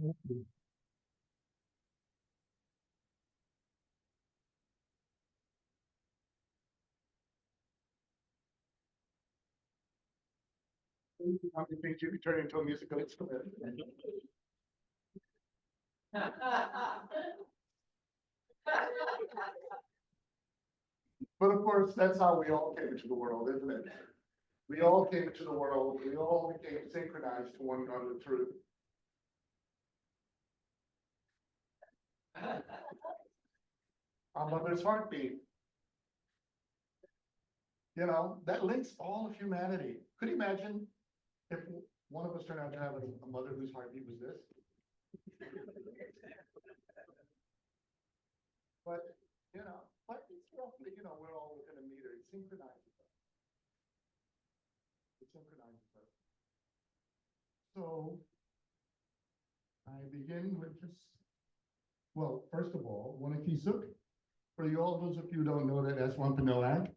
How many things you can turn into a musical instrument? But of course, that's how we all came into the world, isn't it? We all came into the world, we all became synchronized to one another through. Our mother's heartbeat. You know, that links all of humanity. Could you imagine if one of us turned out to have a mother whose heartbeat was this? But, but it's roughly, we're all within a meter. It synchronizes us. It synchronizes us. So I begin with this. Well, first of all, Wanakisuk. For you, all those of you who don't know that as Wampanoag,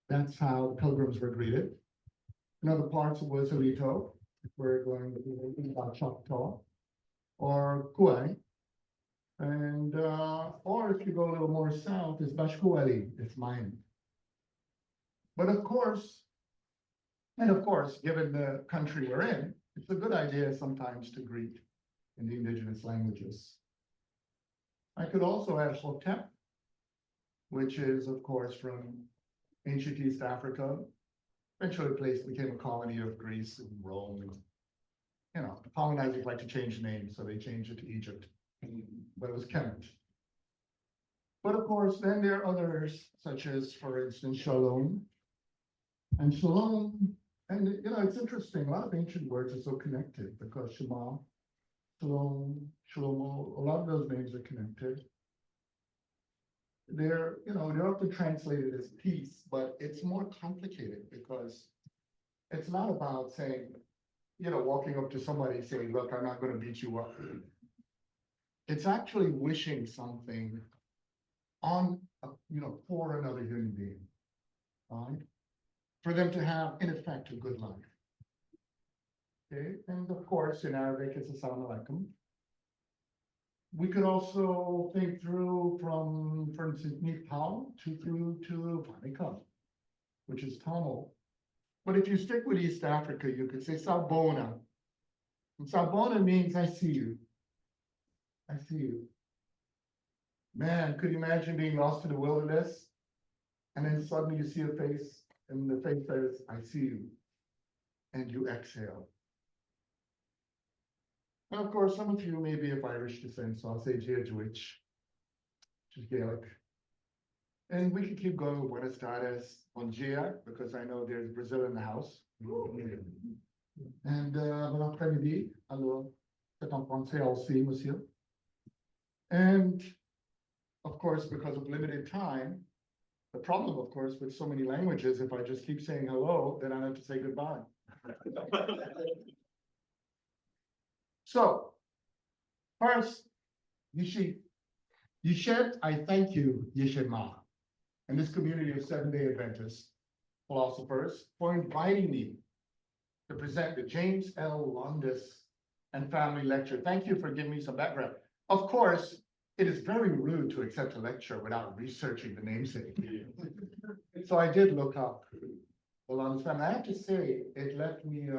that's how the pilgrims were greeted. In other parts of Wazalito, if we're going to be thinking about Choctaw or Kauai. And or if you go a little more south, it's Bashkuali, it's mine. But of course, given the country we're in, it's a good idea sometimes to greet in the indigenous languages. I could also add Hotep, which is, of course, from ancient East Africa. Eventually, the place became a colony of Greece and Rome. And, the colonizers like to change names, so they changed it to Egypt, but it was Kemet. But of course, then there are others, such as, for instance, Shalom. And Shalom, and it's interesting, a lot of ancient words are so connected because Shema, Shalom, Shlomo, a lot of those names are connected. They're often translated as peace, but it's more complicated because it's not about saying, walking up to somebody saying, look, I'm not going to beat you up. It's actually wishing something on, for another human being, right? For them to have, in effect, a good life. Okay, and of course, in Arabic, it's Assalamu alaikum. We could also think through from, for instance, Nepal through to Vanika, which is Tamil. But if you stick with East Africa, you could say Sabona. And Sabona means I see you. I see you. Man, could you imagine being lost in the wilderness? And then suddenly you see a face, and the face says, I see you. And you exhale. And of course, some of you may be of Irish descent, so I'll say Jewish, which is Gaelic. And we could keep going with Buenos Tardes, Bom dia, because I know there's Brazil in the house. And bon après-midi, alors, c'est en français aussi, monsieur. And of course, because of limited time, the problem, of course, with so many languages, if I just keep saying hello, then I have to say goodbye. So, first, Yishet, I thank you, Yishema, and this community of Seventh-day Adventist philosophers for inviting me to present the James L. Londis and Family Lecture. Thank you for giving me some background. Of course, it is very rude to accept a lecture without researching the namesake. So I did look up the Londis family. I have to say, it left me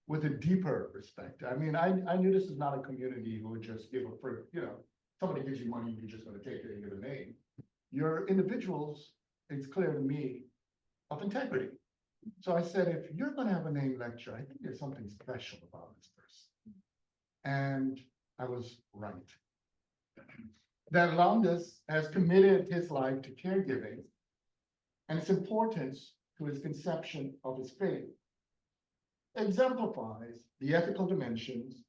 with a deeper respect. I mean, I knew this is not a community who would just give somebody gives you money, you're just going to take it and give a name. You're individuals, it's clear to me, of integrity. So I said, if you're going to have a name lecture, I think there's something special about this person. And I was right. That Londis has committed his life to caregiving and its importance to his conception of his faith exemplifies the ethical dimensions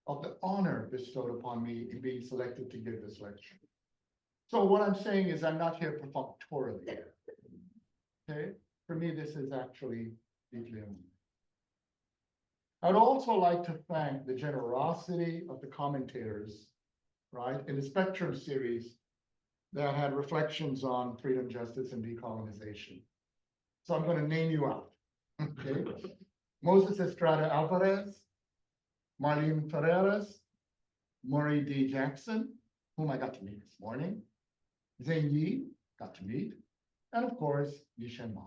of the honor bestowed upon me in being selected to give this lecture. So what I'm saying is I'm not here perfunctorily. Okay? For me, this is actually deeply moving. I'd also like to thank the generosity of the commentators, right, in the Spectrum series that had reflections on freedom, justice, and decolonization. So I'm going to name you out. Okay? Moses Estrada Alvarez, Marlene Ferreras, Murray D. Jackson, whom I got to meet this morning, Zheng Yi, got to meet, and of course, Yishen Ma.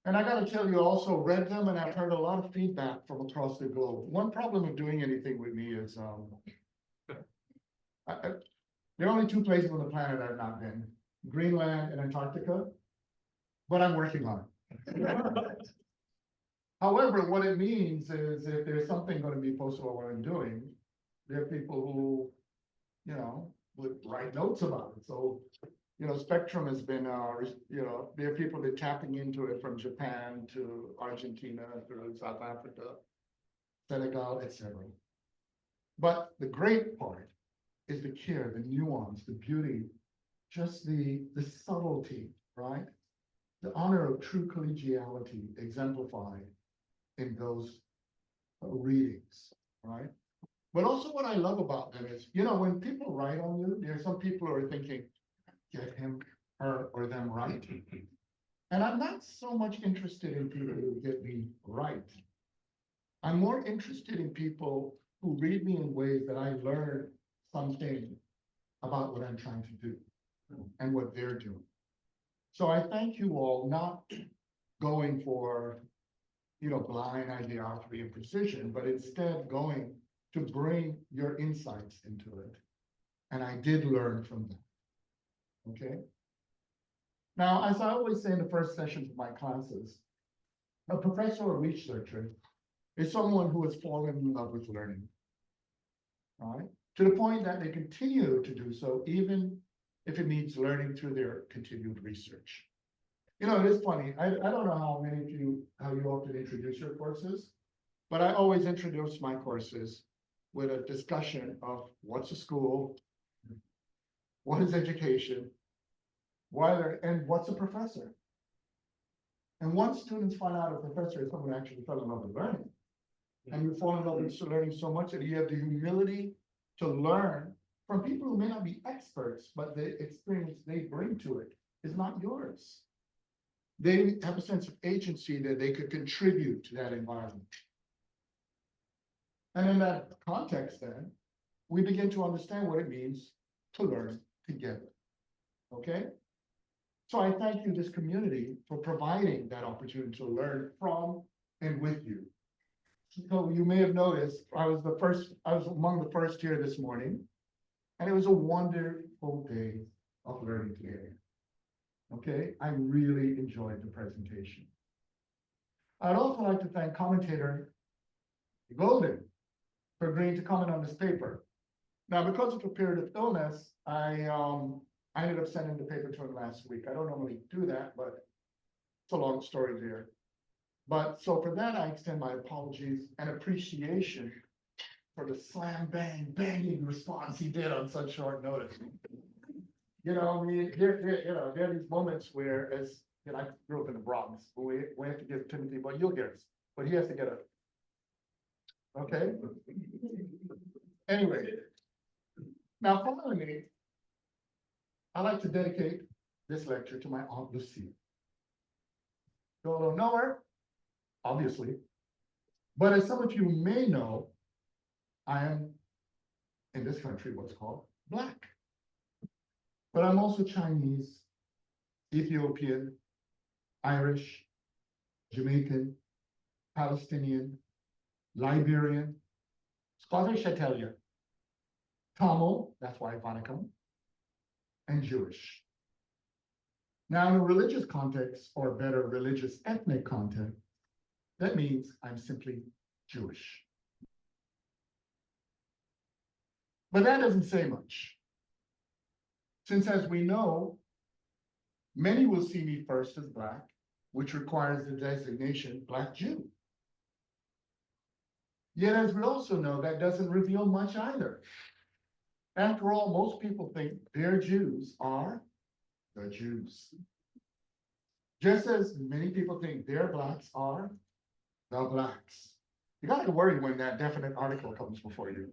And I gotta tell you, also read them, and I've heard a lot of feedback from across the globe. One problem of doing anything with me is, there are only two places on the planet I've not been, Greenland and Antarctica, but I'm working on it. However, what it means is if there's something going to be posted on what I'm doing, there are people who, would write notes about it. So, Spectrum has been, there are people that are tapping into it from Japan to Argentina, through South Africa, Senegal, etc. But the great part is the care, the nuance, the beauty, just the subtlety, right? The honor of true collegiality exemplified in those readings, right? But also what I love about them is, when people write on you, there are some people who are thinking, get him, her, or them right. And I'm not so much interested in people who get me right. I'm more interested in people who read me in ways that I learn something about what I'm trying to do and what they're doing. So I thank you all, not going for, blind ideology and precision, but instead going to bring your insights into it. And I did learn from them. Okay. Now, as I always say in the first sessions of my classes, a professor or researcher is someone who has fallen in love with learning, right? To the point that they continue to do so, even if it means learning through their continued research. It is funny. I don't know how many of you, how you often introduce your courses, but I always introduce my courses with a discussion of what's a school, what is education, and what's a professor. And once students find out a professor is someone who actually fell in love with learning, and you fall in love with learning so much that you have the humility to learn from people who may not be experts, but the experience they bring to it is not yours. They have a sense of agency that they could contribute to that environment. And in that context, then, we begin to understand what it means to learn together. Okay? So I thank you, this community, for providing that opportunity to learn from and with you. So you may have noticed, I was among the first here this morning, and it was a wonderful day of learning together. Okay, I really enjoyed the presentation. I'd also like to thank commentator Golden for agreeing to comment on this paper. Now, because of a period of illness, I ended up sending the paper to him last week. I don't normally do that, but it's a long story there. But so for that, I extend my apologies and appreciation for the slam bang banging response he did on such short notice. There are these moments where, I grew up in the Bronx, we have to give Timothy, but you'll get us, but he has to get up. Okay? Anyway, now finally, I'd like to dedicate this lecture to my Aunt Lucia. Don't know her, obviously, but as some of you may know, I am in this country what's called Black. But I'm also Chinese, Ethiopian, Irish, Jamaican, Palestinian, Liberian, Scottish Italian, Tamil, that's why Vanicum, and Jewish. Now, in a religious context, or better, religious ethnic context, that means I'm simply Jewish. But that doesn't say much. Since, as we know, many will see me first as Black, which requires the designation Black Jew. Yet, as we also know, that doesn't reveal much either. After all, most people think their Jews are the Jews. Just as many people think their Blacks are the Blacks. You got to worry when that definite article comes before you.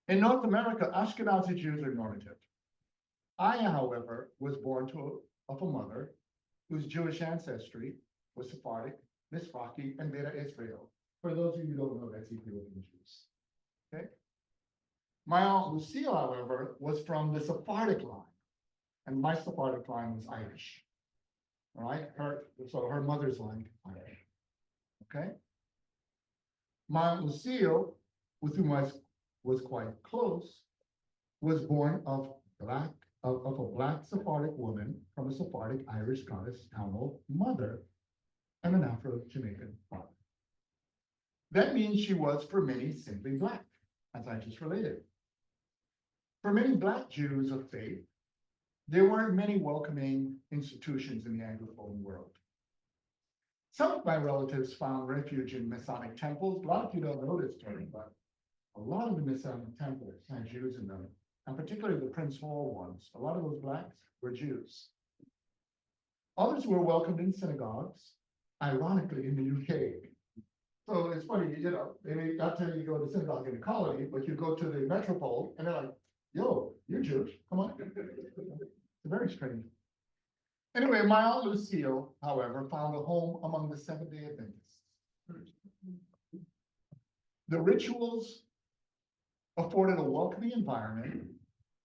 In North America, Ashkenazi Jews are normative. I, however, was born of a mother whose Jewish ancestry was Sephardic, Mizrahi, and Beta Israel, For those of you who don't know, that's Ethiopian Jews. Okay. My Aunt Lucille, however, was from the Sephardic line, and my Sephardic line was Irish. All right, so her mother's line was Irish. Okay. My Aunt Lucille, with whom I was quite close, was born of a black Sephardic woman from a Sephardic Irish Scottish Tamil mother and an Afro-Jamaican father. That means she was for many simply black, as I just related. For many black Jews of faith, there weren't many welcoming institutions in the Anglophone world. Some of my relatives found refuge in Masonic temples. A lot of you don't know this term, but a lot of the Masonic temples had Jews in them, and particularly the Prince Hall ones. A lot of those blacks were Jews. Others were welcomed in synagogues, ironically in the UK. So it's funny, you know, maybe not tell you to go to synagogue in the colony, but you go to the metropole and they're like, yo, you're Jewish, come on. It's very strange. Anyway, my Aunt Lucille, however, found a home among the Seventh-day Adventists. The rituals afforded a welcoming environment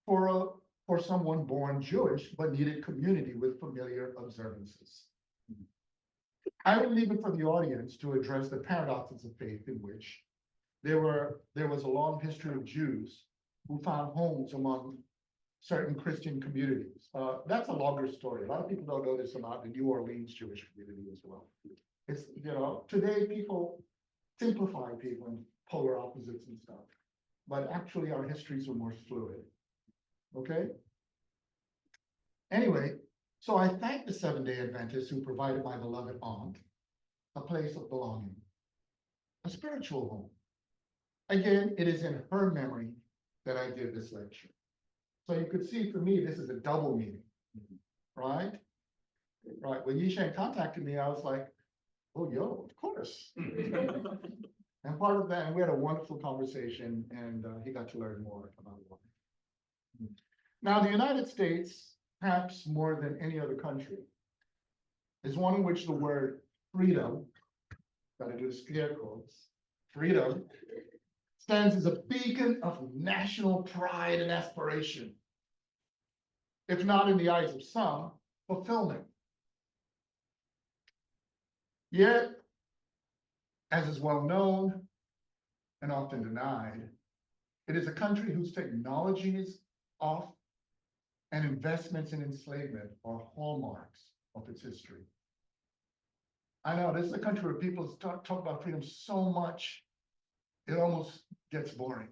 for someone born Jewish, but needed community with familiar observances. I will leave it for the audience to address the paradoxes of faith in which there was a long history of Jews who found homes among certain Christian communities. That's a longer story. A lot of people don't know this about the New Orleans Jewish community as well. It's, you know, today people simplify people in polar opposites and stuff, but actually our histories are more fluid. Okay? Anyway, so I thank the Seventh-day Adventists who provided my beloved aunt a place of belonging, a spiritual home. Again, it is in her memory that I did this lecture. So you could see for me, this is a double meaning, right? Right, when Yishan contacted me, I was like, oh, yo, of course. And part of that, and we had a wonderful conversation, and he got to learn more about why. Now, the United States, perhaps more than any other country, is one in which the word freedom, gotta do scare quotes, freedom, stands as a beacon of national pride and aspiration. If not in the eyes of some, fulfillment. Yet, as is well known and often denied, it is a country whose technologies of and investments in enslavement are hallmarks of its history. I know this is a country where people talk about freedom so much, it almost gets boring.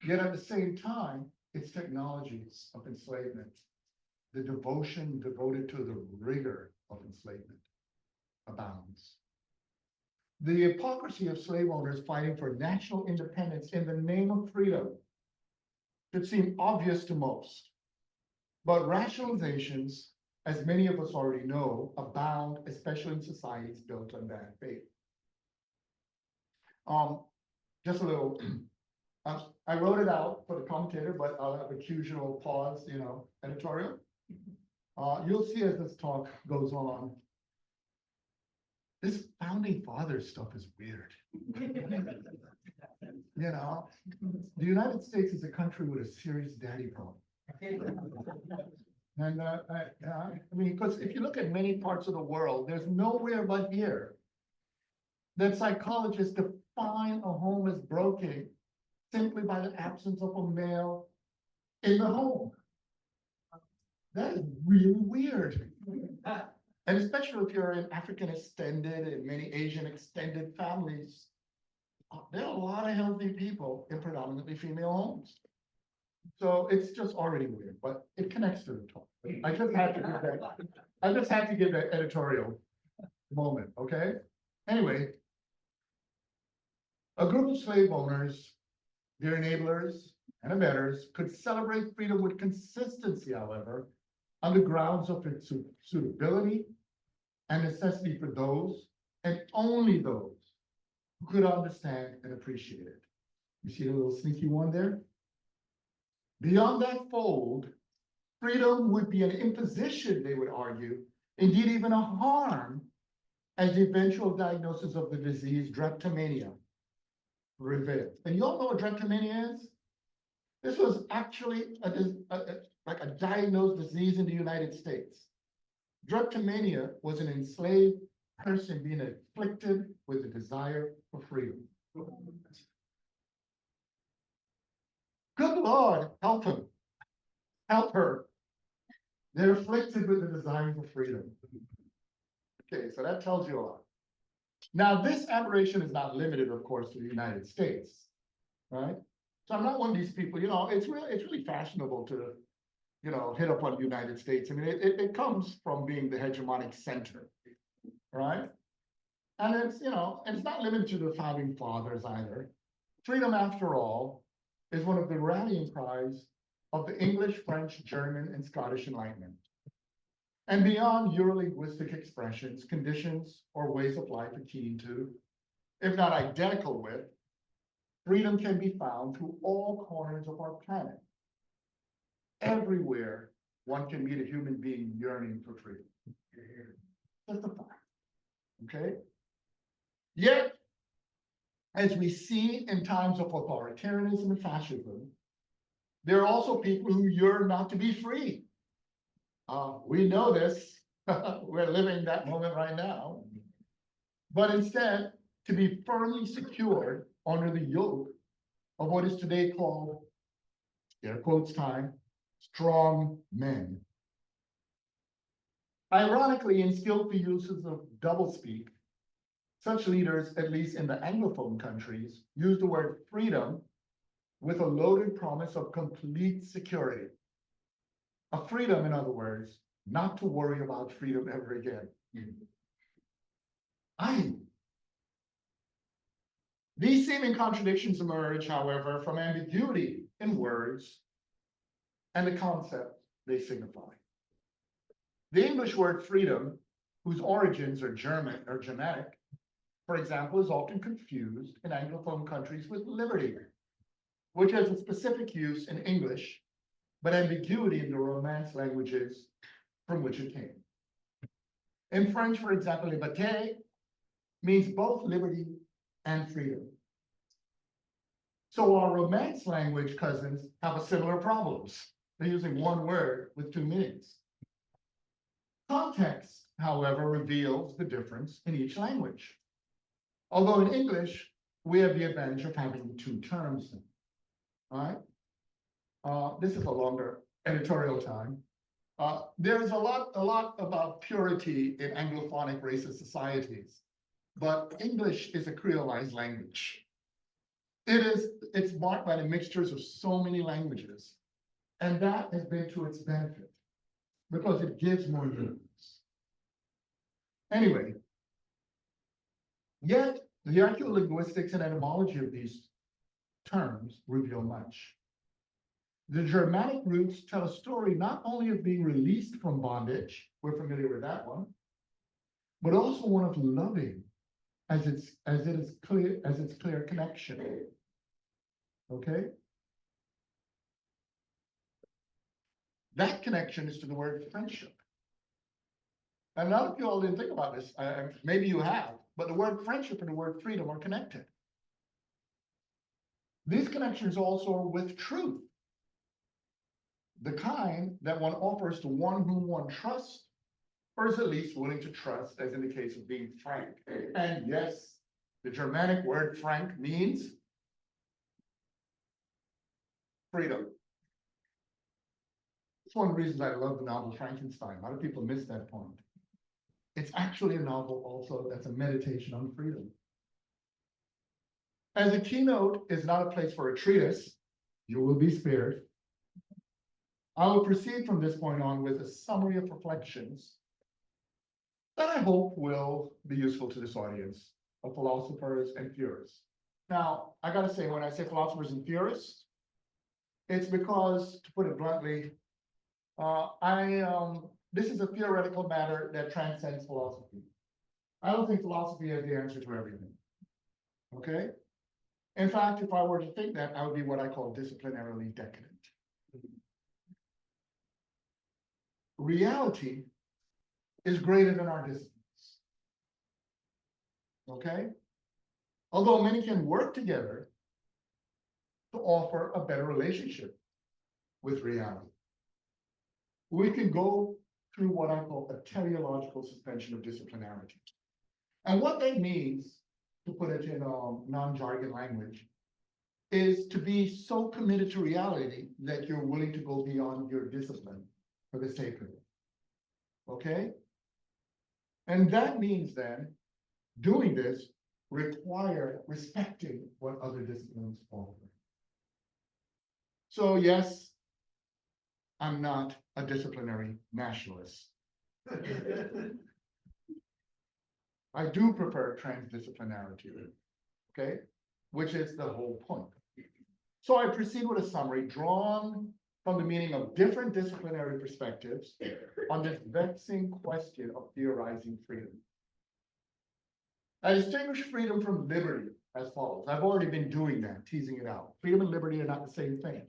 Yet at the same time, its technologies of enslavement, the devotion devoted to the rigor of enslavement abounds. The hypocrisy of slave owners fighting for national independence in the name of freedom should seem obvious to most, but rationalizations, as many of us already know, abound, especially in societies built on bad faith. Just a little, I wrote it out for the commentator, but I'll have a usual pause, you know, editorial. You'll see as this talk goes on, this founding fathers stuff is weird. You know, the United States is a country with a serious daddy problem. And I mean, because if you look at many parts of the world, there's nowhere but here that psychologists define a home as broken simply by the absence of a male in the home. That is really weird. And especially if you're in African extended and many Asian extended families, there are a lot of healthy people in predominantly female homes. So it's just already weird, but it connects to the talk. I just have to give that editorial moment, okay? Anyway, a group of slave owners, their enablers and abettors could celebrate freedom with consistency, however, on the grounds of its suitability and necessity for those and only those who could understand and appreciate it. You see the little sneaky one there? Beyond that fold, freedom would be an imposition, they would argue, indeed even a harm as the eventual diagnosis of the disease drapetomania revealed. And you all know what drapetomania is? This was actually like a diagnosed disease in the United States. Drapetomania was an enslaved person being afflicted with a desire for freedom. Good Lord, help him. Help her. They're afflicted with the desire for freedom. Okay, so that tells you a lot. Now, this aberration is not limited, of course, to the United States, right? So I'm not one of these people, it's really fashionable to, hit up on the United States. I mean, it comes from being the hegemonic center, right? And it's not limited to the founding fathers either. Freedom, after all, is one of the rallying cries of the English, French, German, and Scottish Enlightenment. And beyond Euro-linguistic expressions, conditions, or ways of life akin to, if not identical with, freedom can be found through all corners of our planet. Everywhere one can meet a human being yearning for freedom. That's a fact, okay? Yet, as we see in times of authoritarianism and fascism, there are also people who yearn not to be free. We know this. We're living that moment right now. But instead, to be firmly secured under the yoke of what is today called, air quotes time, strong men. Ironically, in skillful uses of doublespeak, such leaders, at least in the Anglophone countries, use the word freedom with a loaded promise of complete security. A freedom, in other words, not to worry about freedom ever again. These seeming contradictions emerge, however, from ambiguity in words and the concept they signify. The English word freedom, whose origins are German or Germanic, for example, is often confused in Anglophone countries with liberty, which has a specific use in English, but ambiguity in the Romance languages from which it came. In French, for example, liberté means both liberty and freedom. So our Romance language cousins have a similar problems. They're using one word with two meanings. Context, however, reveals the difference in each language. Although in English, we have the advantage of having two terms. All right. This is a longer editorial time. There's a lot about purity in Anglophonic racist societies, but English is a creolized language. It's marked by the mixtures of so many languages, and that has been to its benefit because it gives more nuance. Anyway, yet the archaeolinguistics and etymology of these terms reveal much. The Germanic roots tell a story not only of being released from bondage, we're familiar with that one, but also one of loving as its clear connection. Okay? That connection is to the word friendship. And a lot of you all didn't think about this. Maybe you have, but the word friendship and the word freedom are connected. These connections also are with truth. The kind that one offers to one whom one trusts, or is at least willing to trust, as in the case of being frank. And yes, the Germanic word frank means freedom. It's one of the reasons I love the novel Frankenstein. A lot of people miss that point. It's actually a novel also that's a meditation on freedom. As a keynote is not a place for a treatise, you will be spared. I will proceed from this point on with a summary of reflections that I hope will be useful to this audience of philosophers and theorists. Now, I gotta say, when I say philosophers and theorists, it's because, to put it bluntly, this is a theoretical matter that transcends philosophy. I don't think philosophy has the answer to everything, okay? In fact, if I were to think that, I would be what I call disciplinarily decadent. Reality is greater than our disciplines. okay? Although many can work together to offer a better relationship with reality. We can go through what I call a teleological suspension of disciplinarity. And what that means, to put it in non-jargon language, is to be so committed to reality that you're willing to go beyond your discipline for the sake of it. Okay? And that means then doing this require respecting what other disciplines offer. So yes, I'm not a disciplinary nationalist. I do prefer transdisciplinarity, okay? Which is the whole point. So I proceed with a summary drawn from the meaning of different disciplinary perspectives on this vexing question of theorizing freedom. I distinguish freedom from liberty as follows. I've already been doing that, teasing it out. Freedom and liberty are not the same thing.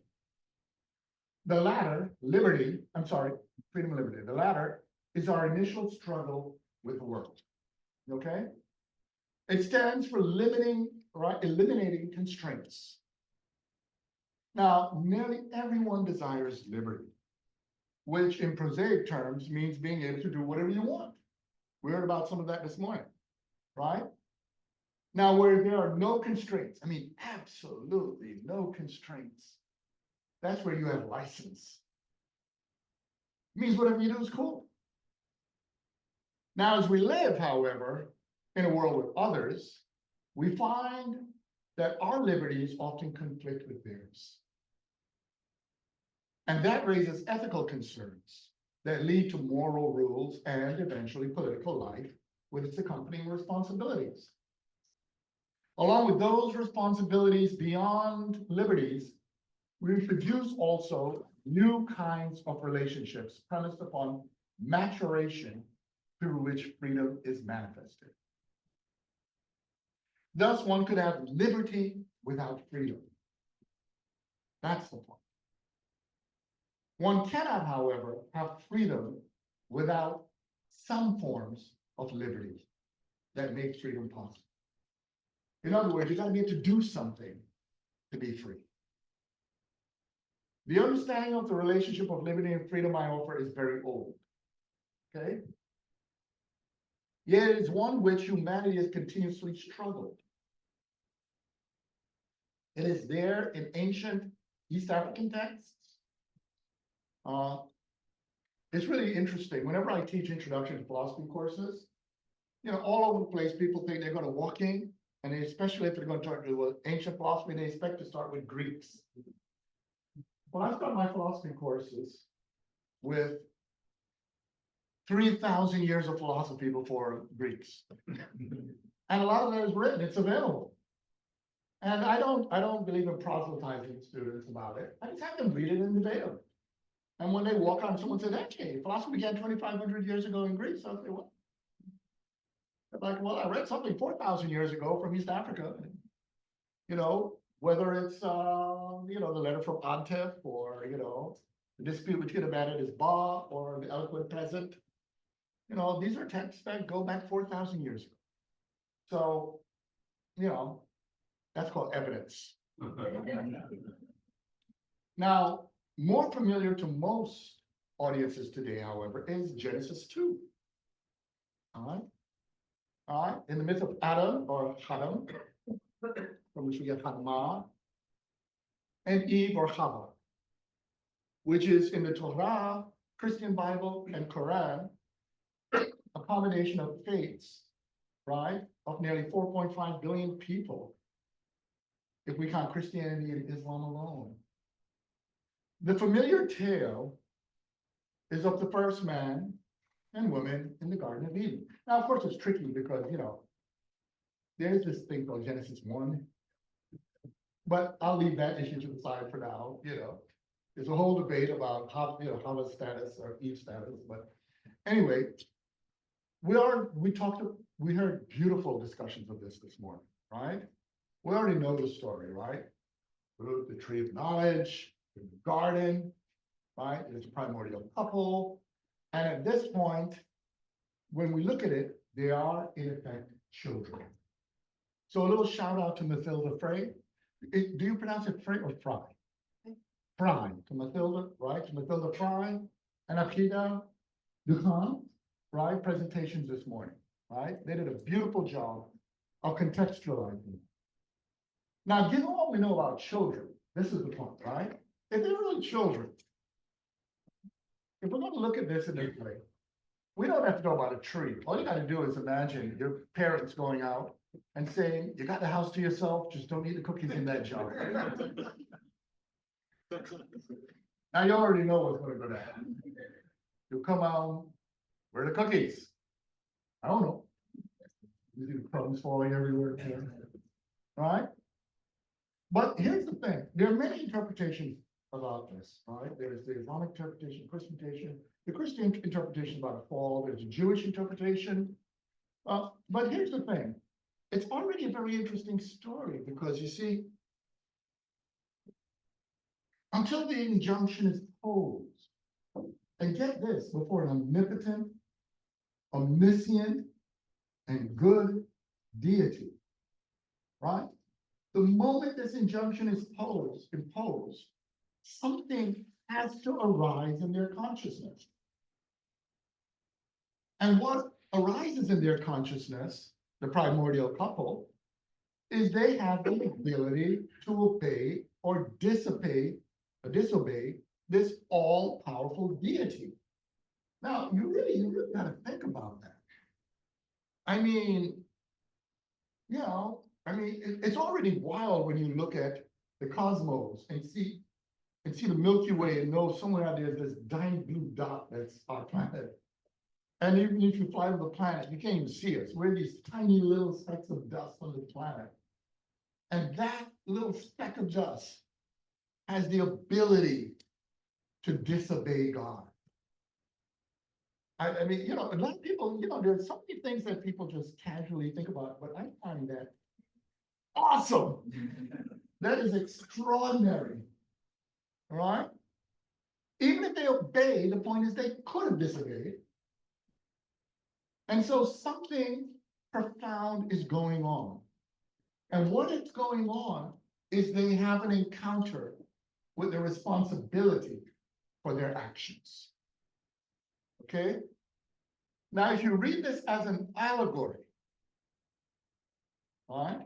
The latter, freedom and liberty. The latter is our initial struggle with the world, okay? It stands for eliminating constraints. Now, nearly everyone desires liberty, which in prosaic terms means being able to do whatever you want. We heard about some of that this morning, right? Now, where there are no constraints, I mean, absolutely no constraints, that's where you have license. It means whatever you do is cool. Now, as we live, however, in a world with others, we find that our liberties often conflict with theirs. And that raises ethical concerns that lead to moral rules and eventually political life with its accompanying responsibilities. Along with those responsibilities beyond liberties, we introduce also new kinds of relationships premised upon maturation through which freedom is manifested. Thus, one could have liberty without freedom. That's the point. One cannot, however, have freedom without some forms of liberty that make freedom possible. In other words, you got to be able to do something to be free. The understanding of the relationship of liberty and freedom I offer is very old, okay? Yet it is one which humanity has continuously struggled. It is there in ancient East African texts. It's really interesting. Whenever I teach introduction to philosophy courses, all over the place, people think they're going to walk in, and especially if they're going to talk to ancient philosophy, they expect to start with Greeks. Well, I start my philosophy courses with 3,000 years of philosophy before Greeks. And a lot of that is written, it's available. And I don't believe in proselytizing students about it. I just have them read it and debate it. And when they walk on, someone says, "Hey, philosophy began 2,500 years ago in Greece." So I say, "What?" They're like, "Well, I read something 4,000 years ago from East Africa." Whether it's the letter from Antef, or the dispute between a man and his ba, or the eloquent peasant. These are texts that go back 4,000 years ago. So, that's called evidence. Now, more familiar to most audiences today, however, is Genesis 2. All right. In the myth of Adam, or Adam, from which we get Hadma, and Eve, or Chava, which is in the Torah, Christian Bible, and Quran, a combination of faiths, right, of nearly 4.5 billion people, if we count Christianity and Islam alone. The familiar tale is of the first man and woman in the Garden of Eden. Now, of course, it's tricky because, there's this thing called Genesis 1, but I'll leave that issue to the side for now. There's a whole debate about Hava's status or Eve's status, but anyway, we heard beautiful discussions of this morning, right? We already know the story, right? The tree of knowledge, the garden, right? It's a primordial couple. And at this point, when we look at it, they are in effect children. So a little shout out to Mathilda Frey. Do you pronounce it Frey or Fry? Fry, to Mathilda, right? To Mathilda Fry and Akida Duhan, right? Presentations this morning, right? They did a beautiful job of contextualizing. Now, given what we know about children, this is the point, right? If they're really children, if we're going to look at this in this way, we don't have to go about a tree. All you got to do is imagine your parents going out and saying, you got the house to yourself, just don't eat the cookies in that jar. Now you already know what's going to go down. You come out, where are the cookies? I don't know. You see the crumbs falling everywhere, right? But here's the thing, there are many interpretations about this, right? There's the Islamic interpretation, Christian interpretation, the Christian interpretation about a fall, there's a Jewish interpretation. But here's the thing, it's already a very interesting story because you see, until the injunction is posed, and get this, before an omnipotent, omniscient, and good deity, right? The moment this injunction is imposed, something has to arise in their consciousness. And what arises in their consciousness, the primordial couple, is they have the ability to obey or disobey this all-powerful deity. Now, you really got to think about that. I mean, it's already wild when you look at the cosmos and see the Milky Way and know somewhere out there this giant blue dot that's our planet. And even if you fly to the planet, you can't even see us. We're these tiny little specks of dust on the planet. And that little speck of dust has the ability to disobey God. I mean, a lot of people, there's so many things that people just casually think about, but I find that awesome. That is extraordinary, all right? Even if they obey, the point is they could have disobeyed. And so something profound is going on. And what is going on is they have an encounter with the responsibility for their actions. Okay? Now, if you read this as an allegory, all right,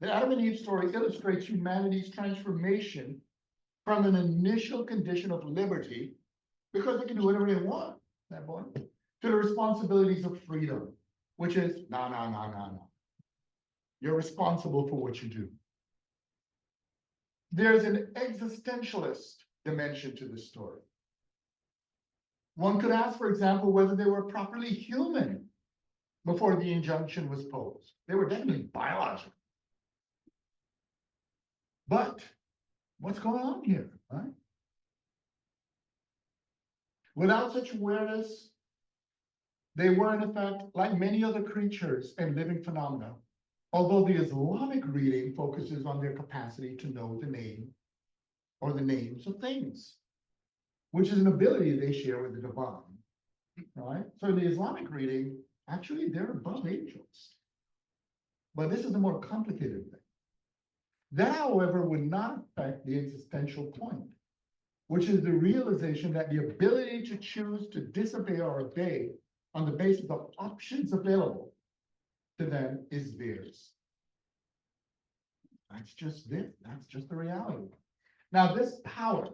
the Adam and Eve story illustrates humanity's transformation from an initial condition of liberty, because they can do whatever they want, that boy, to the responsibilities of freedom, which is, no. You're responsible for what you do. There's an existentialist dimension to this story. One could ask, for example, whether they were properly human before the injunction was posed. They were definitely biological. But what's going on here, right? Without such awareness, they were in effect like many other creatures and living phenomena, although the Islamic reading focuses on their capacity to know the name or the names of things, which is an ability they share with the divine, right? So in the Islamic reading, actually, they're above angels. But this is a more complicated thing. That, however, would not affect the existential point, which is the realization that the ability to choose to disobey or obey on the basis of options available to them is theirs. That's just it. That's just the reality. Now, this power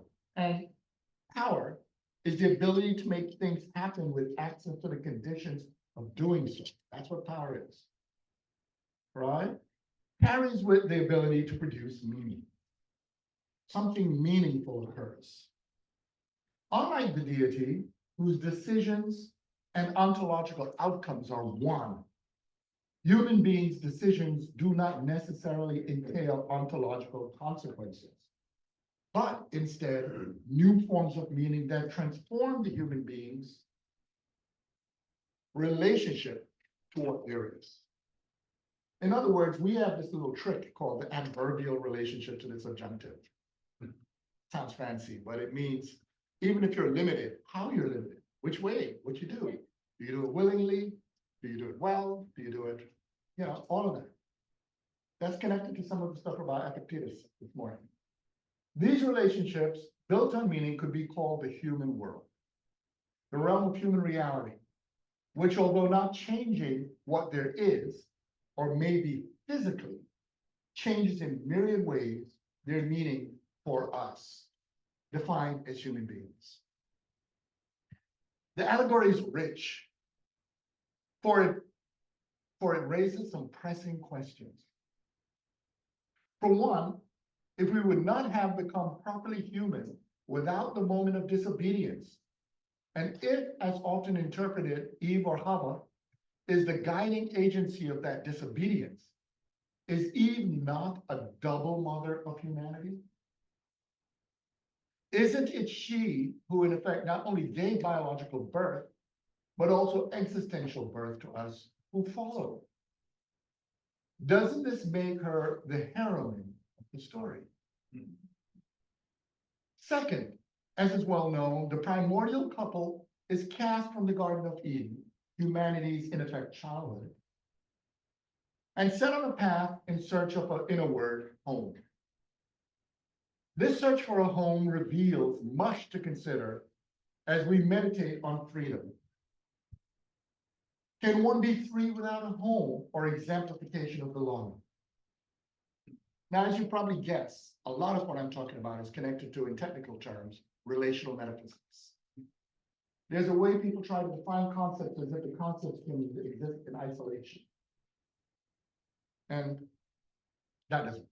is the ability to make things happen with access to the conditions of doing so. That's what power is, right? Carries with the ability to produce meaning. Something meaningful occurs. Unlike the deity, whose decisions and ontological outcomes are one, human beings' decisions do not necessarily entail ontological consequences, but instead new forms of meaning that transform the human being's relationship to what there is. In other words, we have this little trick called the adverbial relationship to the subjunctive. Sounds fancy, but it means even if you're limited, how you're limited, which way, what you do. Do you do it willingly? Do you do it well? Do you do it, all of that. That's connected to some of the stuff about Epictetus this morning. These relationships built on meaning could be called the human world, the realm of human reality, which, although not changing what there is, or maybe physically, changes in myriad ways their meaning for us, defined as human beings. The allegory is rich, for it raises some pressing questions. For one, if we would not have become properly human without the moment of disobedience, and if, as often interpreted, Eve or Hava is the guiding agency of that disobedience, is Eve not a double mother of humanity? Isn't it she who, in effect, not only gave biological birth, but also existential birth to us who follow? Doesn't this make her the heroine of the story? Second, as is well known, the primordial couple is cast from the Garden of Eden, humanity's, in effect, childhood, and set on a path in search of a, in a word, home. This search for a home reveals much to consider as we meditate on freedom. Can one be free without a home or exemplification of belonging? Now, as you probably guess, a lot of what I'm talking about is connected to, in technical terms, relational metaphysics. There's a way people try to define concepts as if the concepts can exist in isolation. And that doesn't work.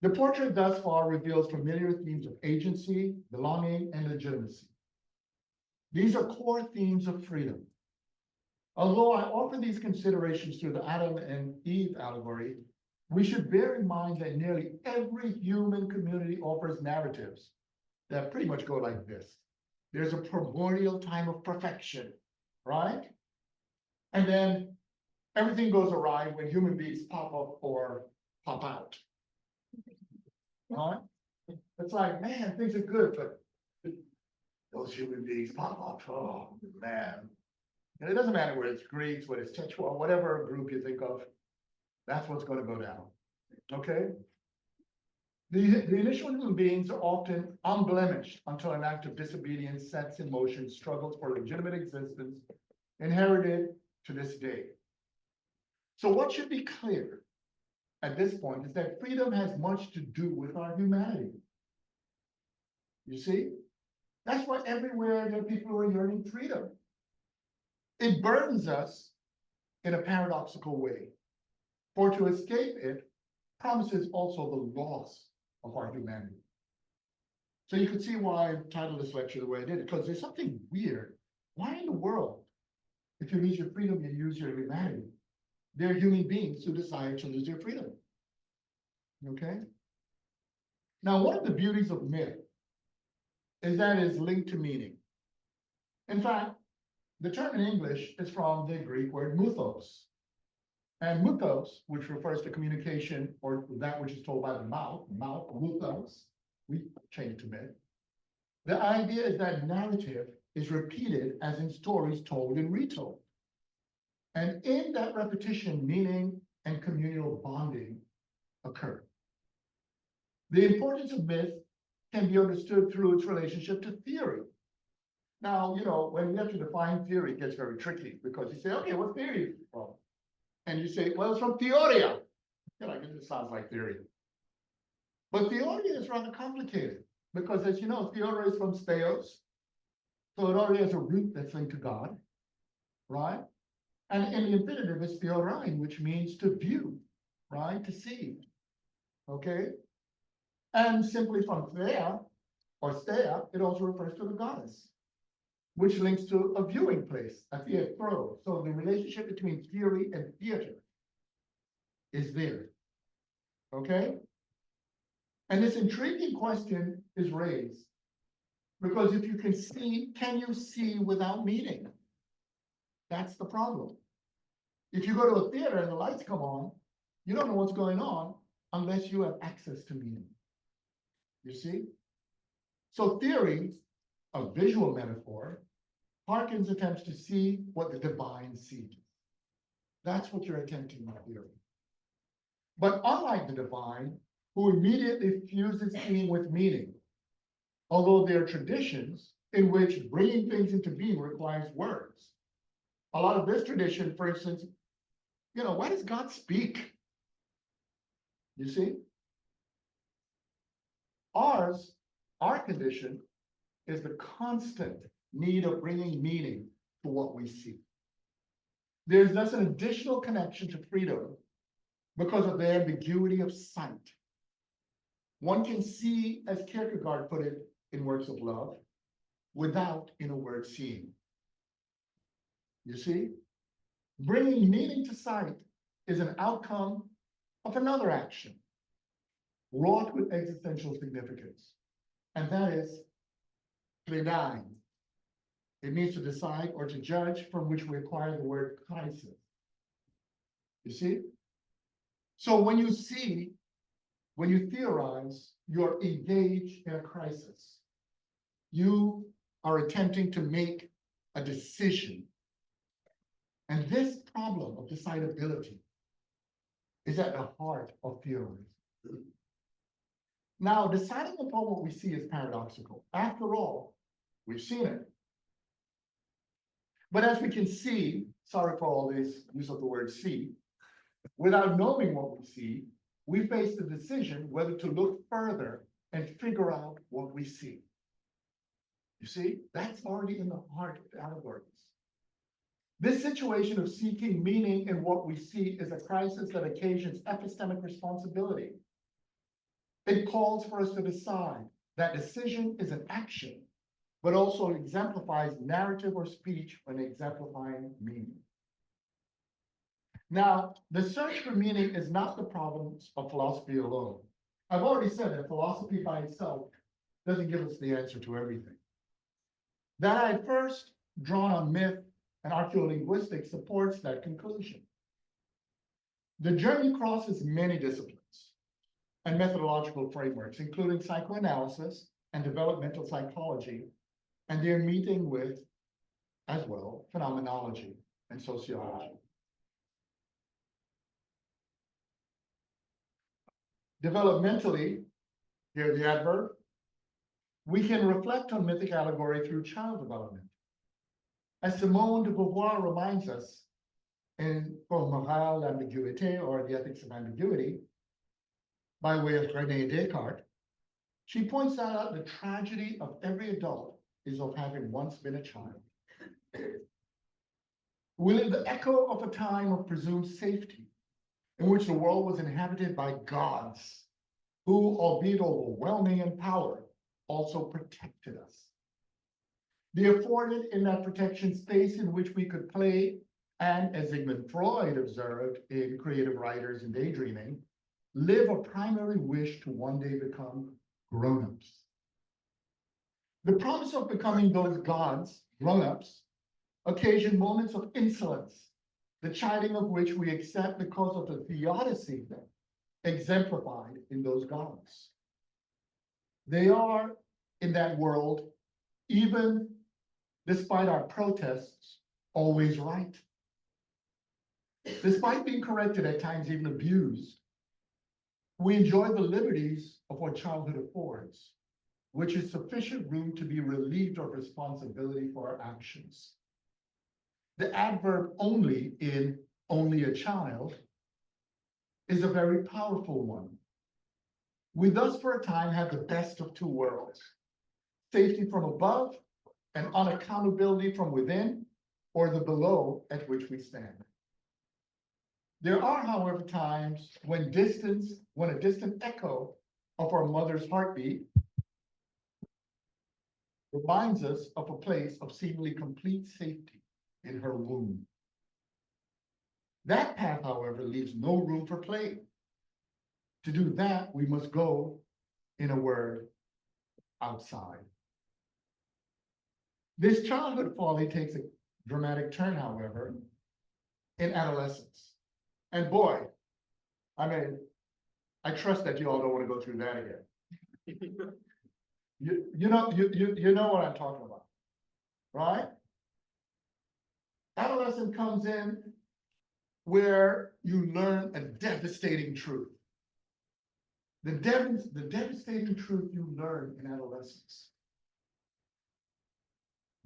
The portrait thus far reveals familiar themes of agency, belonging, and legitimacy. These are core themes of freedom. Although I offer these considerations through the Adam and Eve allegory, we should bear in mind that nearly every human community offers narratives that pretty much go like this. There's a primordial time of perfection, right? And then everything goes awry when human beings pop up or pop out. Right? It's like, man, things are good, but those human beings pop up. Oh, man. And it doesn't matter whether it's Greeks, whether it's Quechua, whatever group you think of, that's what's going to go down. Okay? The initial human beings are often unblemished until an act of disobedience sets in motion struggles for legitimate existence, inherited to this day. So what should be clear at this point is that freedom has much to do with our humanity. You see? That's why everywhere there are people who are yearning freedom. It burdens us in a paradoxical way. For to escape it promises also the loss of our humanity. So you can see why I titled this lecture the way I did, because there's something weird. Why in the world, if you lose your freedom, you lose your humanity? There are human beings who desire to lose their freedom. Okay? Now, one of the beauties of myth is that it's linked to meaning. In fact, the term in English is from the Greek word muthos. And muthos, which refers to communication or that which is told by the mouth, muthos, we change it to myth. The idea is that narrative is repeated as in stories told and retold. And in that repetition, meaning and communal bonding occur. The importance of myth can be understood through its relationship to theory. Now, you know, when you have to define theory, it gets very tricky because you say, okay, what theory is it from? And you say, well, it's from theoria. You're like, it just sounds like theory. But theoria is rather complicated because, as you know, theoria is from theos. So it already has a root that's linked to God, right? And in the infinitive is theorein, which means to view, right? To see, okay? And simply from thea or stea, it also refers to the goddess, which links to a viewing place, a theatro. So the relationship between theory and theater is there, okay? And this intriguing question is raised because if you can see, can you see without meaning? That's the problem. If you go to a theater and the lights come on, you don't know what's going on unless you have access to meaning. You see? So theory, a visual metaphor, Harkins attempts to see what the divine sees. That's what you're attempting with theory. But unlike the divine, who immediately fuses seeing with meaning, although there are traditions in which bringing things into being requires words. A lot of this tradition, for instance, why does God speak? You see? Our condition is the constant need of bringing meaning to what we see. There's thus an additional connection to freedom because of the ambiguity of sight. One can see, as Kierkegaard put it in Works of Love, without, in a word, seeing. You see? Bringing meaning to sight is an outcome of another action, wrought with existential significance, and that is pleidai. It means to decide or to judge, from which we acquire the word crisis. You see? So when you theorize, you're engaged in a crisis. You are attempting to make a decision. And this problem of decidability is at the heart of theorizing. Now, deciding upon what we see is paradoxical. After all, we've seen it. But as we can see, sorry for all this use of the word see, without knowing what we see, we face the decision whether to look further and figure out what we see. You see, that's already in the heart of allegories. This situation of seeking meaning in what we see is a crisis that occasions epistemic responsibility. It calls for us to decide. That decision is an action, but also exemplifies narrative or speech when exemplifying meaning. Now, the search for meaning is not the problems of philosophy alone. I've already said that philosophy by itself doesn't give us the answer to everything. That I first drawn on myth and archaeolinguistics supports that conclusion. The journey crosses many disciplines and methodological frameworks, including psychoanalysis and developmental psychology, and their meeting with, as well, phenomenology and sociology. Developmentally, here's the adverb, we can reflect on mythic allegory through child development. As Simone de Beauvoir reminds us in Pour Morale l'ambiguïté, or The Ethics of Ambiguity, by way of René Descartes, she points out the tragedy of every adult is of having once been a child. We live the echo of a time of presumed safety, in which the world was inhabited by gods, who, albeit overwhelming in power, also protected us. They afforded in that protection space in which we could play, and as Sigmund Freud observed in Creative Writers and Daydreaming, live a primary wish to one day become grown-ups. The promise of becoming those gods, grown-ups, occasion moments of insolence, the chiding of which we accept because of the theodicy exemplified in those gods. They are, in that world, even despite our protests, always right. Despite being corrected, at times even abused, we enjoy the liberties of what childhood affords, which is sufficient room to be relieved of responsibility for our actions. The adverb only in only a child is a very powerful one. We thus for a time have the best of two worlds, safety from above and unaccountability from within, or the below at which we stand. There are, however, times when a distant echo of our mother's heartbeat reminds us of a place of seemingly complete safety in her womb. That path, however, leaves no room for play. To do that, we must go, in a word, outside. This childhood folly takes a dramatic turn, however, in adolescence. And boy, I mean, I trust that you all don't want to go through that again. You know what I'm talking about, right? Adolescent comes in where you learn a devastating truth. The devastating truth you learn in adolescence,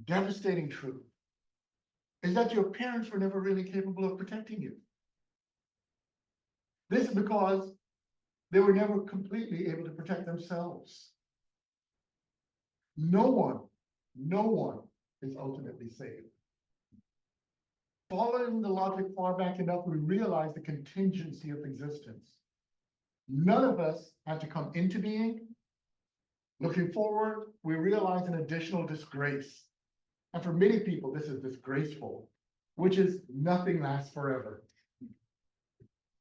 devastating truth, is that your parents were never really capable of protecting you. This is because they were never completely able to protect themselves. No one is ultimately saved. Following the logic far back enough, we realize the contingency of existence. None of us had to come into being. Looking forward, we realize an additional disgrace. And for many people, this is disgraceful, which is nothing lasts forever.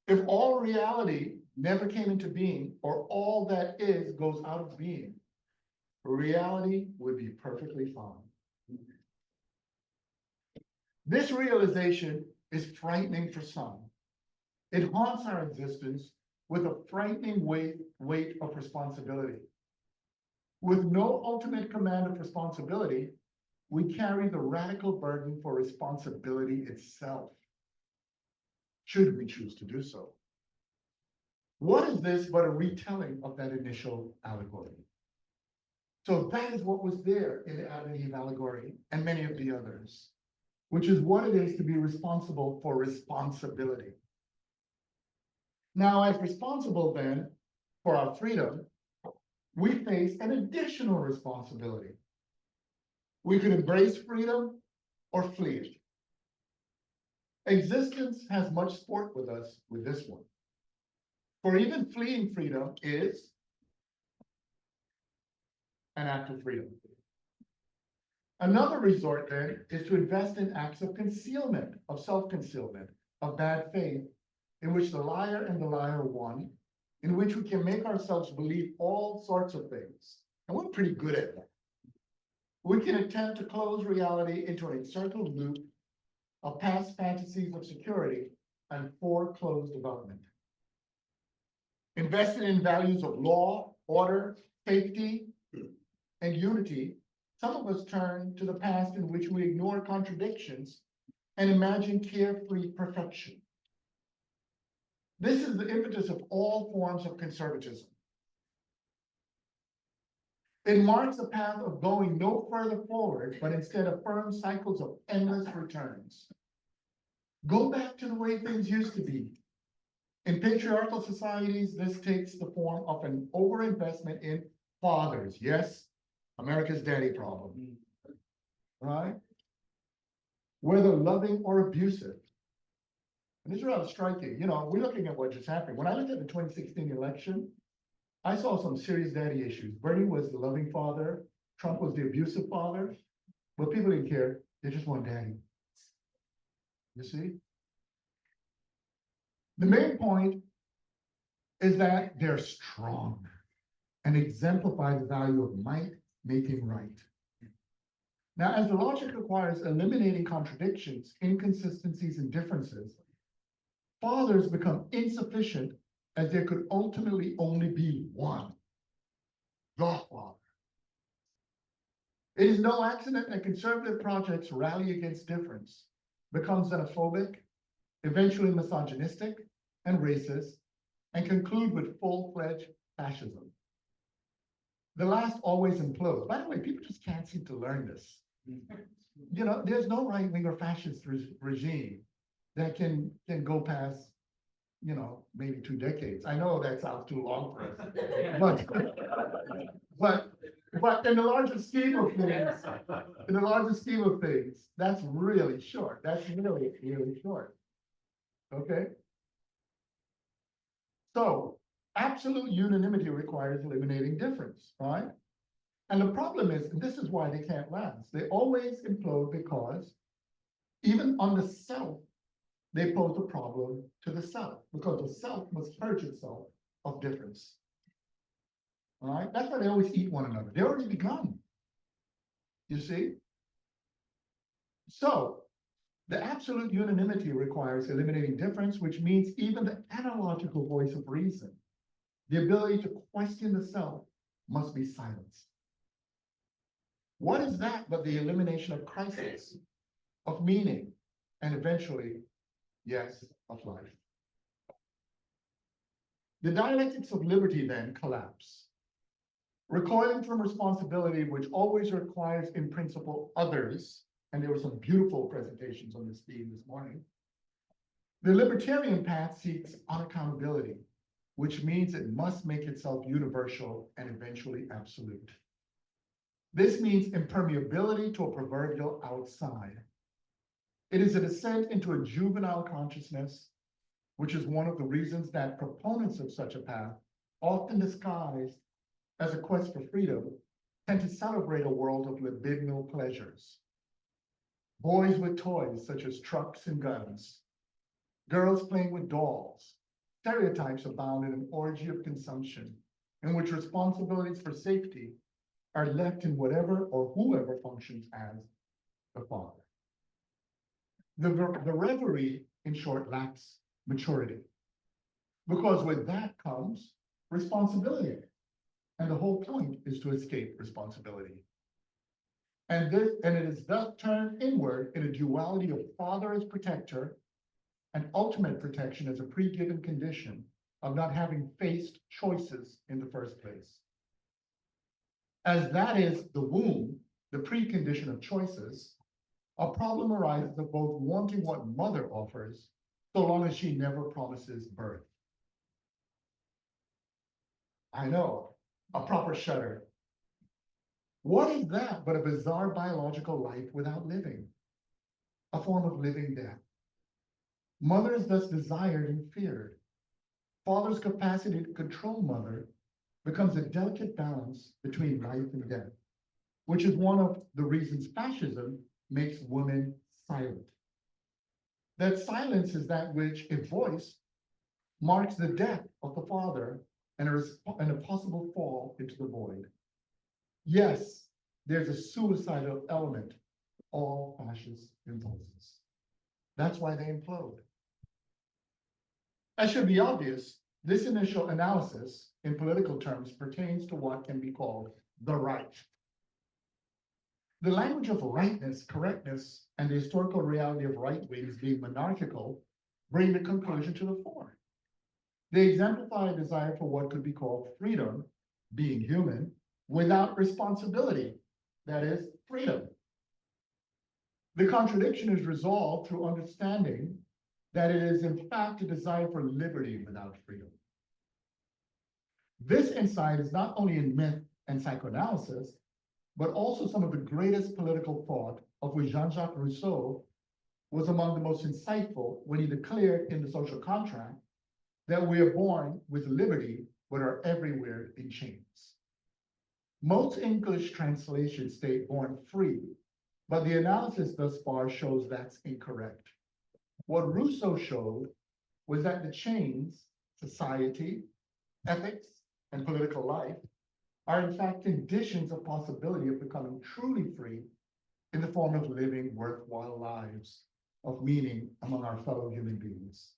If all reality never came into being, or all that is goes out of being, reality would be perfectly fine. This realization is frightening for some. It haunts our existence with a frightening weight of responsibility. With no ultimate command of responsibility, we carry the radical burden for responsibility itself, should we choose to do so. What is this but a retelling of that initial allegory? So that is what was there in the Adam and Eve allegory and many of the others, which is what it is to be responsible for responsibility. Now, as responsible then for our freedom, we face an additional responsibility. We could embrace freedom or flee it. Existence has much sport with us with this one. For even fleeing freedom is an act of freedom. Another resort then is to invest in acts of concealment, of self-concealment, of bad faith, in which the liar and the liar one, in which we can make ourselves believe all sorts of things. And we're pretty good at that. We can attempt to close reality into an encircled loop of past fantasies of security and foreclosed development. Invested in values of law, order, safety, and unity, some of us turn to the past in which we ignore contradictions and imagine carefree perfection. This is the impetus of all forms of conservatism. It marks a path of going no further forward, but instead of firm cycles of endless returns. Go back to the way things used to be. In patriarchal societies, this takes the form of an overinvestment in fathers. Yes, America's daddy problem, right? Whether loving or abusive. And this is rather striking. You know, we're looking at what just happened. When I looked at the 2016 election, I saw some serious daddy issues. Bernie was the loving father. Trump was the abusive father. But people didn't care. They just want daddy. You see? The main point is that they're strong and exemplify the value of might making right. Now, as the logic requires eliminating contradictions, inconsistencies, and differences, fathers become insufficient as there could ultimately only be one, the father. It is no accident that conservative projects rally against difference, become xenophobic, eventually misogynistic and racist, and conclude with full-fledged fascism. The last always implodes. By the way, people just can't seem to learn this. You know, there's no right-wing or fascist regime that can go past, you know, maybe 2 decades. I know that sounds too long for us, but in the larger scheme of things, that's really short. That's really, really short. Okay. So absolute unanimity requires eliminating difference, right? And the problem is, and this is why they can't last. They always implode because even on the self, they pose a problem to the self, because the self must purge itself of difference. All right, that's why they always eat one another. They already begun. You see? So the absolute unanimity requires eliminating difference, which means even the analogical voice of reason, the ability to question the self, must be silenced. What is that but the elimination of crisis, of meaning, and eventually, yes, of life. The dialectics of liberty then collapse. Recoiling from responsibility, which always requires in principle others, and there were some beautiful presentations on this theme this morning, the libertarian path seeks unaccountability, which means it must make itself universal and eventually absolute. This means impermeability to a proverbial outside. It is a descent into a juvenile consciousness, which is one of the reasons that proponents of such a path, often disguised as a quest for freedom, tend to celebrate a world of libidinal pleasures. Boys with toys such as trucks and guns, girls playing with dolls, stereotypes abound in an orgy of consumption in which responsibilities for safety are left in whatever or whoever functions as the father. The reverie, in short, lacks maturity, because with that comes responsibility. And the whole point is to escape responsibility. And it is thus turned inward in a duality of father as protector and ultimate protection as a pre-given condition of not having faced choices in the first place. As that is the womb, the precondition of choices, a problem arises of both wanting what mother offers, so long as she never promises birth. I know, a proper shudder. What is that but a bizarre biological life without living? A form of living death. Mother is thus desired and feared. Father's capacity to control mother becomes a delicate balance between life and death, which is one of the reasons fascism makes women silent. That silence is that which, if voiced, marks the death of the father and a possible fall into the void. Yes, there's a suicidal element to all fascist impulses. That's why they implode. As should be obvious, this initial analysis in political terms pertains to what can be called the right. The language of rightness, correctness, and the historical reality of right wings being monarchical bring the conclusion to the fore. They exemplify a desire for what could be called freedom, being human, without responsibility, that is, freedom. The contradiction is resolved through understanding that it is in fact a desire for liberty without freedom. This insight is not only in myth and psychoanalysis, but also some of the greatest political thought, of which Jean-Jacques Rousseau was among the most insightful when he declared in The Social Contract that we are born with liberty, but are everywhere in chains. Most English translations state born free, but the analysis thus far shows that's incorrect. What Rousseau showed was that the chains, society, ethics, and political life are in fact conditions of possibility of becoming truly free in the form of living worthwhile lives of meaning among our fellow human beings.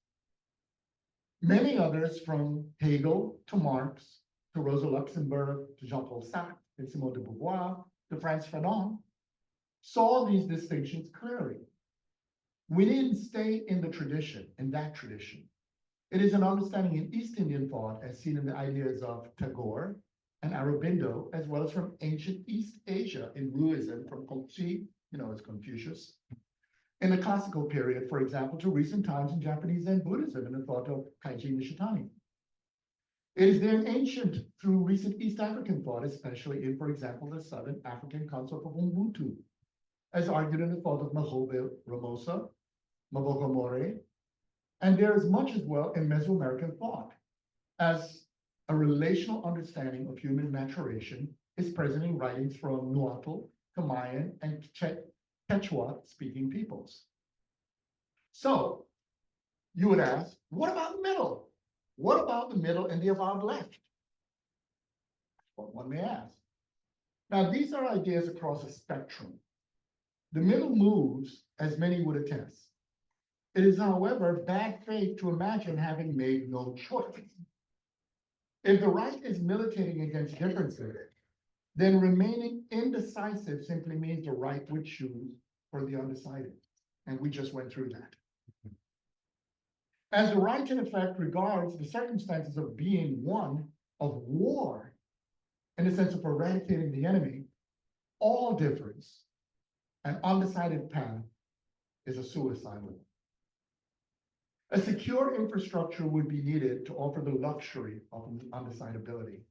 Many others, from Hegel to Marx, to Rosa Luxemburg, to Jean-Paul Sartre, and Simone de Beauvoir, to Frantz Fanon, saw these distinctions clearly. We needn't stay in the tradition, in that tradition. It is an understanding in East Indian thought, as seen in the ideas of Tagore and Aurobindo, as well as from ancient East Asia in Buddhism, from Kongzi, as Confucius, in the classical period, for example, to recent times in Japanese Zen Buddhism in the thought of Kaiji Nishitani. It is then ancient through recent East African thought, especially in, for example, the Southern African concept of Ubuntu, as argued in the thought of Mahobe Ramosa, Maboko More, and there is much as well in Mesoamerican thought, as a relational understanding of human maturation is present in writings from Nahuatl, Mayan, and Quechua-speaking peoples. So, you would ask, what about the middle? What about the middle and the avowed left? What one may ask. Now, these are ideas across a spectrum. The middle moves, as many would attest. It is, however, bad faith to imagine having made no choice. If the right is militating against differences, then remaining indecisive simply means the right would choose for the undecided. And we just went through that. As the right in effect regards the circumstances of being one of war, in the sense of eradicating the enemy, all difference, an undecided path is a suicide one. A secure infrastructure would be needed to offer the luxury of undecidability.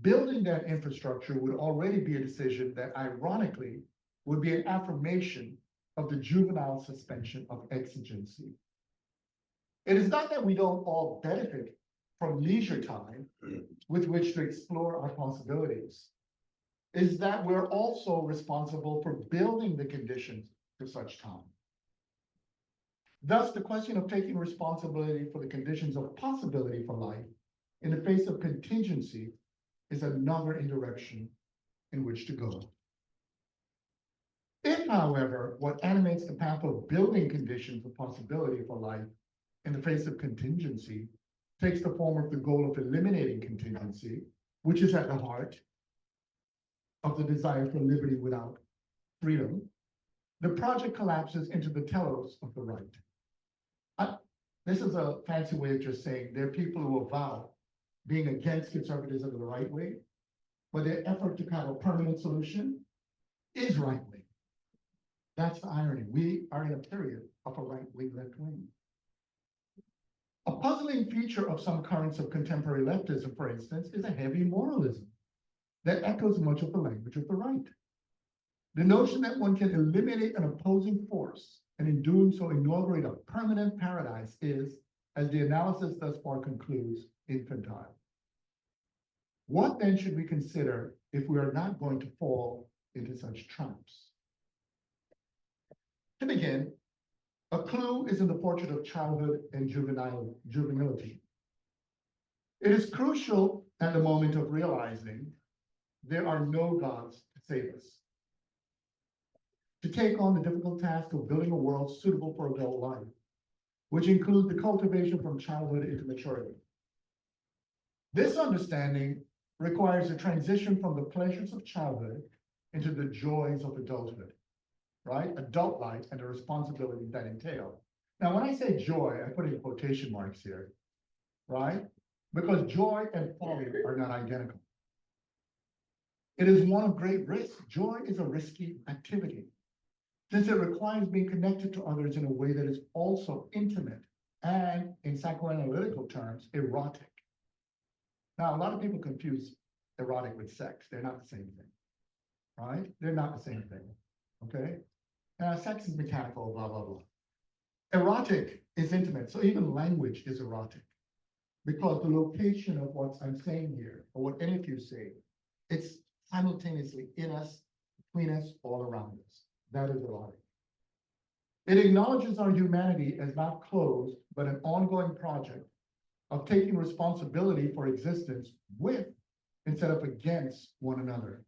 Building that infrastructure would already be a decision that, ironically, would be an affirmation of the juvenile suspension of exigency. It is not that we don't all benefit from leisure time with which to explore our possibilities. It is that we're also responsible for building the conditions for such time. Thus, the question of taking responsibility for the conditions of possibility for life in the face of contingency is another direction in which to go. If, however, what animates the path of building conditions of possibility for life in the face of contingency takes the form of the goal of eliminating contingency, which is at the heart of the desire for liberty without freedom, the project collapses into the telos of the right. This is a fancy way of just saying there are people who avow being against conservatism the right way, but their effort to have a permanent solution is right wing. That's the irony. We are in a period of a right wing, left wing. A puzzling feature of some currents of contemporary leftism, for instance, is a heavy moralism that echoes much of the language of the right. The notion that one can eliminate an opposing force and in doing so inaugurate a permanent paradise is, as the analysis thus far concludes, infantile. What then should we consider if we are not going to fall into such traps? To begin, a clue is in the portrait of childhood and juvenility. It is crucial at the moment of realizing there are no gods to save us, to take on the difficult task of building a world suitable for adult life, which includes the cultivation from childhood into maturity. This understanding requires a transition from the pleasures of childhood into the joys of adulthood, right? Adult life and the responsibilities that entail. Now, when I say joy, I put in quotation marks here, right? Because joy and folly are not identical. It is one of great risk. Joy is a risky activity, since it requires being connected to others in a way that is also intimate and, in psychoanalytical terms, erotic. Now, a lot of people confuse erotic with sex. They're not the same thing, right? They're not the same thing, okay? Sex is mechanical, blah, blah, blah. Erotic is intimate, so even language is erotic, because the location of what I'm saying here, or what any of you say, it's simultaneously in us, between us, all around us. That is erotic. It acknowledges our humanity as not closed, but an ongoing project of taking responsibility for existence with, instead of against, one another.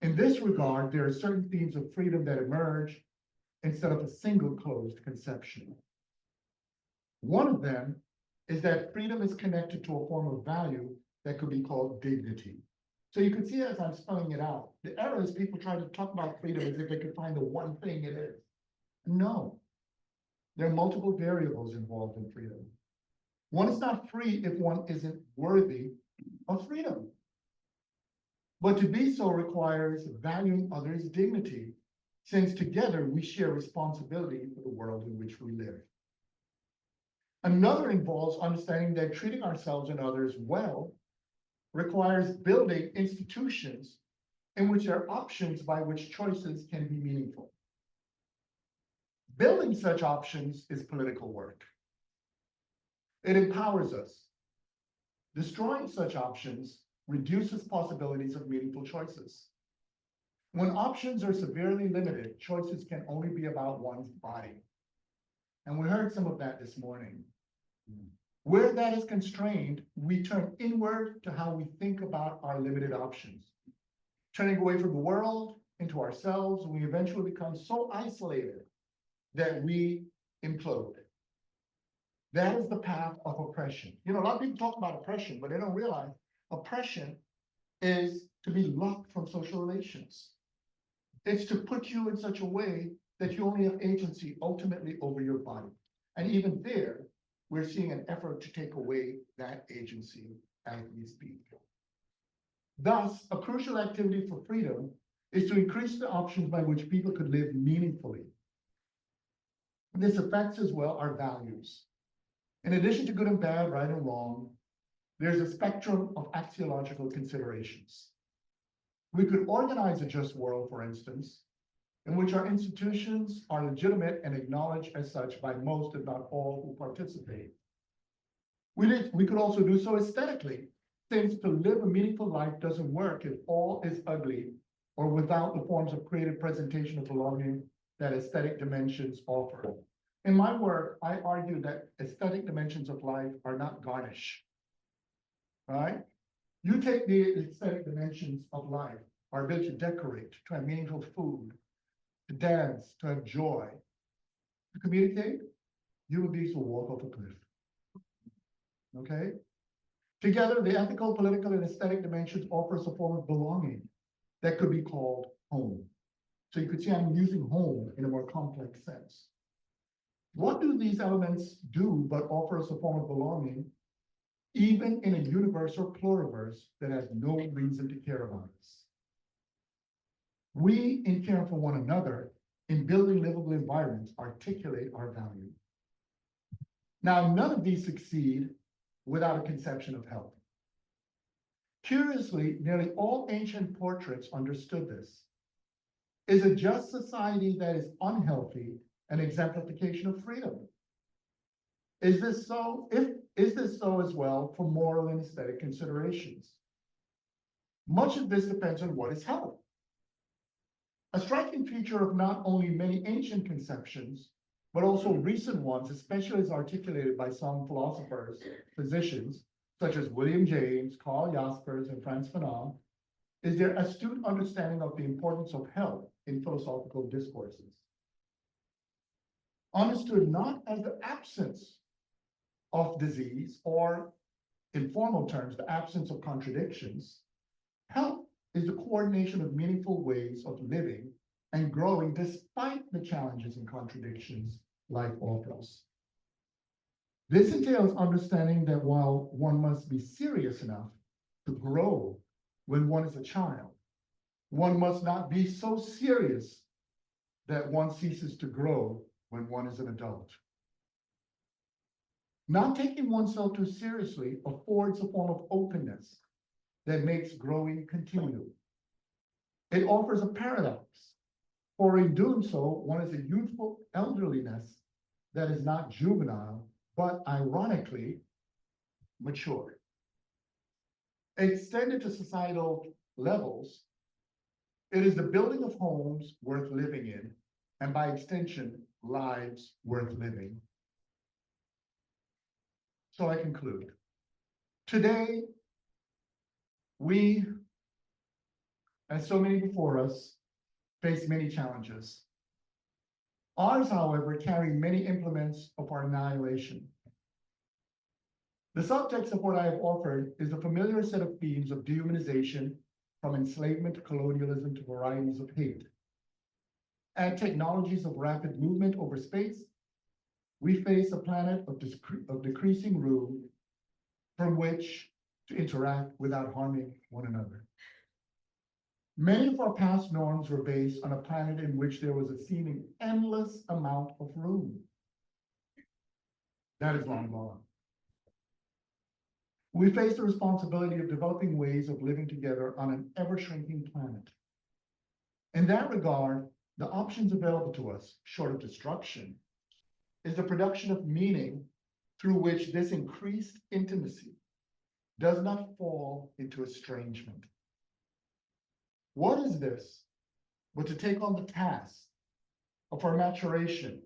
In this regard, there are certain themes of freedom that emerge instead of a single closed conception. One of them is that freedom is connected to a form of value that could be called dignity. So you can see as I'm spelling it out, the error is people try to talk about freedom as if they could find the one thing it is. No, there are multiple variables involved in freedom. One is not free if one isn't worthy of freedom. But to be so requires valuing others' dignity, since together we share responsibility for the world in which we live. Another involves understanding that treating ourselves and others well requires building institutions in which there are options by which choices can be meaningful. Building such options is political work. It empowers us. Destroying such options reduces possibilities of meaningful choices. When options are severely limited, choices can only be about one's body. And we heard some of that this morning. Where that is constrained, we turn inward to how we think about our limited options. Turning away from the world into ourselves, we eventually become so isolated that we implode. That is the path of oppression. You know, a lot of people talk about oppression, but they don't realize oppression is to be locked from social relations. It's to put you in such a way that you only have agency ultimately over your body. And even there, we're seeing an effort to take away that agency as we speak. Thus, a crucial activity for freedom is to increase the options by which people could live meaningfully. This affects as well our values. In addition to good and bad, right and wrong, there's a spectrum of axiological considerations. We could organize a just world, for instance, in which our institutions are legitimate and acknowledged as such by most, if not all, who participate. We could also do so aesthetically, since to live a meaningful life doesn't work if all is ugly or without the forms of creative presentation of belonging that aesthetic dimensions offer. In my work, I argue that aesthetic dimensions of life are not garnish, right? You take the aesthetic dimensions of life, our ability to decorate, to have meaningful food, to dance, to have joy, to communicate, human beings will walk off a cliff. Okay? Together, the ethical, political, and aesthetic dimensions offer us a form of belonging that could be called home. So you could see I'm using home in a more complex sense. What do these elements do but offer us a form of belonging, even in a universe or pluriverse that has no reason to care about us? We, in caring for one another, in building livable environments, articulate our value. Now, none of these succeed without a conception of health. Curiously, nearly all ancient portraits understood this. Is a just society that is unhealthy an exemplification of freedom? Is this so? Is this so as well for moral and aesthetic considerations? Much of this depends on what is health. A striking feature of not only many ancient conceptions, but also recent ones, especially as articulated by some philosophers, physicians, such as William James, Karl Jaspers, and Frantz Fanon, is their astute understanding of the importance of health in philosophical discourses. Understood not as the absence of disease, or in formal terms, the absence of contradictions, health is the coordination of meaningful ways of living and growing despite the challenges and contradictions life offers. This entails understanding that while one must be serious enough to grow when one is a child, one must not be so serious that one ceases to grow when one is an adult. Not taking oneself too seriously affords a form of openness that makes growing continue. It offers a paradox, for in doing so, one is a youthful elderliness that is not juvenile, but ironically mature. Extended to societal levels, it is the building of homes worth living in, and by extension, lives worth living. So I conclude. Today, we, as so many before us, face many challenges. Ours, however, carry many implements of our annihilation. The subtext of what I have offered is the familiar set of themes of dehumanization, from enslavement to colonialism to varieties of hate. Add technologies of rapid movement over space, we face a planet of decreasing room from which to interact without harming one another. Many of our past norms were based on a planet in which there was a seeming endless amount of room. That is long gone. We face the responsibility of developing ways of living together on an ever-shrinking planet. In that regard, the options available to us, short of destruction, is the production of meaning through which this increased intimacy does not fall into estrangement. What is this but to take on the task of our maturation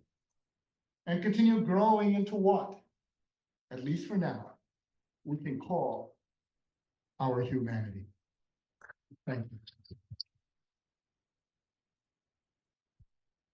and continue growing into what, at least for now, we can call our humanity. Thank you.